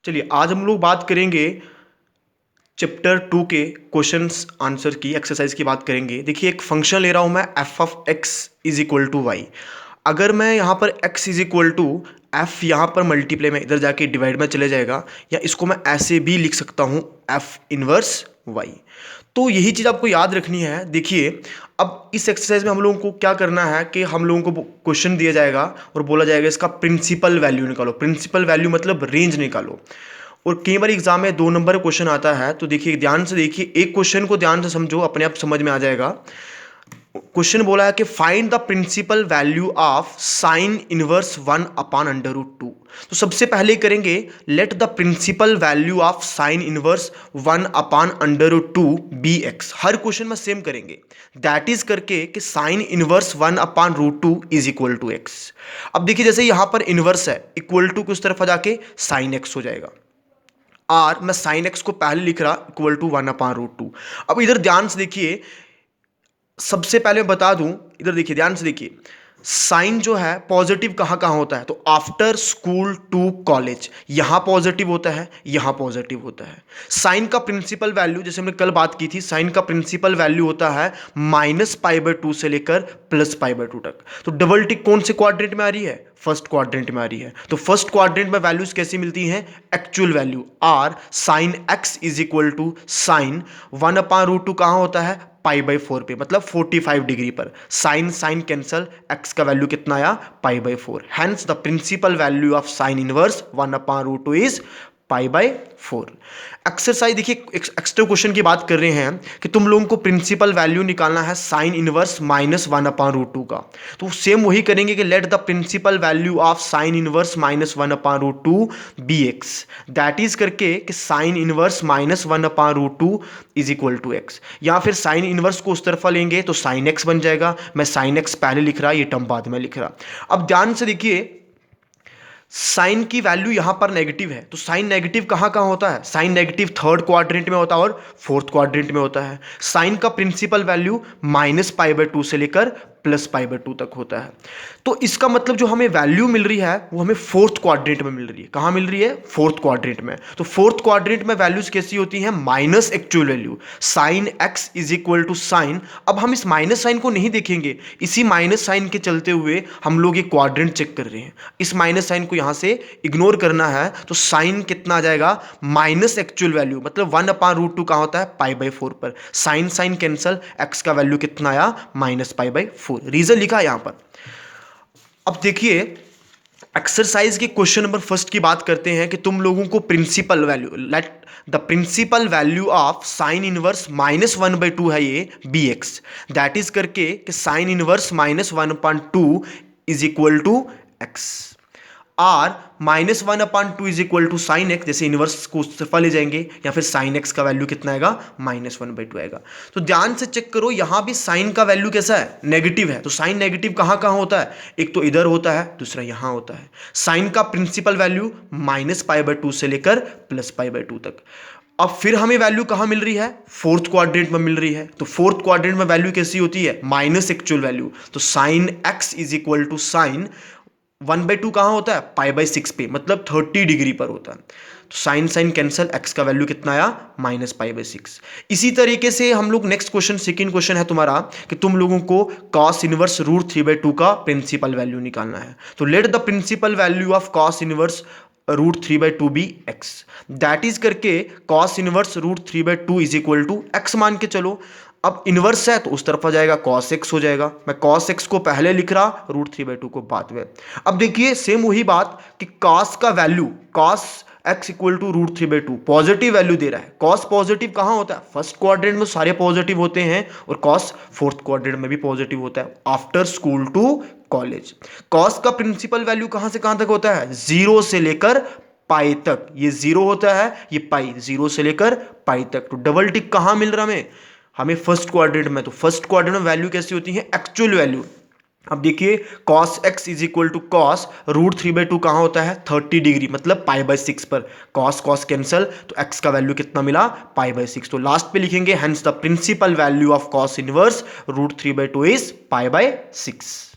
चलिए आज हम लोग बात करेंगे चैप्टर 2 के क्वेश्चंस आंसर की एक्सरसाइज की बात करेंगे। देखिए एक फंक्शन ले रहा हूं मैं f of x is equal to y. अगर मैं यहाँ पर x is equal to f यहाँ पर मल्टीप्लाई में इधर जाके डिवाइड में चले जाएगा, या इसको मैं ऐसे भी लिख सकता हूँ एफ इनवर्स वाई। तो यही चीज़ आपको याद रखनी है। देखिए अब इस एक्सरसाइज में हम लोगों को क्या करना है कि हम लोगों को क्वेश्चन दिया जाएगा और बोला जाएगा इसका प्रिंसिपल वैल्यू निकालो। प्रिंसिपल वैल्यू मतलब रेंज निकालो। और कई बार एग्जाम में 2 नंबर क्वेश्चन आता है, तो देखिए ध्यान से देखिए, एक क्वेश्चन को ध्यान से समझो, अपने आप समझ में आ जाएगा। क्वेश्चन बोला है कि find the principal value of sine inverse 1 upon under root 2। तो सबसे पहले करेंगे let the principal value of sine inverse 1 upon under root 2 be x. हर क्वेश्चन में सेम करेंगे, दैट इज करके कि sine inverse 1 upon root 2 is equal to x. अब देखिए जैसे यहां पर इनवर्स है, इक्वल टू की उस तरफ आ जाके साइन एक्स हो जाएगा। आर मैं साइन एक्स को पहले लिख रहा इक्वल टू 1 अपॉन रूट 2। अब इधर ध्यान से देखिए, सबसे पहले मैं बता दूं, इधर देखिए ध्यान से देखिए, साइन जो है पॉजिटिव कहाँ कहाँ होता है, तो आफ्टर स्कूल टू कॉलेज यहां पॉजिटिव होता है, यहां पॉजिटिव होता है। साइन का प्रिंसिपल वैल्यू जैसे हमने कल बात की थी, साइन का प्रिंसिपल वैल्यू होता है -π/2 से लेकर +π/2 तक। तो डबल टिक कौन से क्वाड्रेंट में आ रही है, फर्स्ट क्वाड्रेंट में आ रही है। तो फर्स्ट क्वाड्रेंट में वैल्यूज कैसी मिलती हैं, actual value or sine x is equal to sine 1 upon root 2 कहाँ होता है, π/4 पे, मतलब 45 डिग्री पर। साइन साइन कैंसल, एक्स का वैल्यू कितना आया, π/4। Hence the principal value of sine inverse 1 upon root 2 is π/4। Exercise देखिए एक्स्ट्रा क्वेश्चन की बात कर रहे हैं कि तुम लोगों को प्रिंसिपल वैल्यू निकालना है साइन इनवर्स -1 अपॉन रूट 2 का। तो सेम वही करेंगे कि let the principal value of sine inverse -1 upon root 2 be x. That is करके कि sine inverse -1 upon root 2 is equal to x. या फिर साइन इनवर्स को उस तरफा लेंगे तो साइन एक्स बन जाएगा। मैं साइन एक्स पहले लिख रहा, ये टर्म बाद में लिख रहा। अब ध्यान से देखिए, साइन की वैल्यू यहां पर नेगेटिव है, तो साइन नेगेटिव कहां कहां होता है, साइन नेगेटिव थर्ड क्वाड्रेंट में होता है और फोर्थ क्वाड्रेंट में होता है। साइन का प्रिंसिपल वैल्यू -π/2 से लेकर +π/2 तक होता है। तो इसका मतलब जो हमें वैल्यू मिल रही है वो हमें फोर्थ क्वाड्रेंट में मिल रही है। कहां मिल रही है, फोर्थ क्वाड्रेंट में। तो फोर्थ क्वाड्रेंट में वैल्यूज कैसी होती हैं, minus actual value. Sine x is equal to sine, अब हम इस माइनस साइन को नहीं देखेंगे, इसी माइनस साइन के चलते हुए हम लोग ये क्वाड्रेंट चेक कर रहे हैं। इस माइनस साइन को यहां से इग्नोर करना है, तो साइन कितना आ जाएगा, माइनस एक्चुअल वैल्यू, मतलब 1 अपॉन रूट 2 कहां होता है, π/4 पर। साइन साइन कैंसल, एक्स का वैल्यू कितना आया, -π/4। रीजन लिखा यहां पर। अब देखिए एक्सरसाइज के क्वेश्चन नंबर फर्स्ट की बात करते हैं कि तुम लोगों को principal value, let the principal value of sine inverse -1/2 है ये बी एक्स। दैट इज करके कि sine inverse -1/2 is equal to x. Or -1/2 is equal to sine x, जैसे इनवर्स को उस तरफा ले जाएंगे, या फिर साइन एक्स का वैल्यू कितना आएगा, -1/2 आएगा। तो ध्यान से चेक करो, यहां भी साइन का वैल्यू कैसा है, नेगेटिव है। तो साइन नेगेटिव कहां कहां होता है, एक तो इधर होता है, दूसरा यहां होता है। साइन का प्रिंसिपल वैल्यू -π/2 से लेकर +π/2 तक। अब फिर हमें वैल्यू कहां मिल रही है, फोर्थ क्वाड्रेंट में मिल रही है। तो फोर्थ क्वाड्रेंट में वैल्यू कैसी होती है, माइनस एक्चुअल वैल्यू। तो sine x is equal to sine 1/2 कहाँ होता है, π/6 पे, मतलब 30 डिग्री पर होता है। तो साइन साइन कैंसल, एक्स का वैल्यू कितना आया, -π/6। इसी तरीके से हम लोग नेक्स्ट क्वेश्चन, सेकंड क्वेश्चन है तुम्हारा कि तुम लोगों को cos इनवर्स √3/2 का प्रिंसिपल वैल्यू निकालना है। तो let the principal value of cos inverse √3/2 be x. That is करके cos inverse √3/2 is equal to x मान के चलो। अब इनवर्स है तो उस तरफ आ जाएगा, cos x हो जाएगा। मैं cos x को पहले लिख रहा, √3/2 को बाद में। अब देखिए सेम वही बात कि cos का value, cos x equal to √3/2 positive value दे रहा है। cos पॉजिटिव कहां होता है, फर्स्ट क्वाड्रेंट में सारे पॉजिटिव होते हैं, और cos फोर्थ क्वाड्रेंट में भी पॉजिटिव होता है, after school to college. cos का प्रिंसिपल वैल्यू कहां से कहां तक होता है, 0 से लेकर पाई तक। ये 0 होता है, ये पाई, 0 से लेकर पाई तक। तो डबल टिक कहां मिल रहा हमें फर्स्ट क्वाड्रेंट में। तो फर्स्ट क्वाड्रेंट में वैल्यू कैसी होती है, एक्चुअल वैल्यू। अब देखिए cos x is equal to cos √3/2 कहां होता है, 30 डिग्री, मतलब π/6 पर। cos cos कैंसल, तो x का वैल्यू कितना मिला, π/6। तो लास्ट पे लिखेंगे, hence the principal value of cos inverse √3/2 is π/6।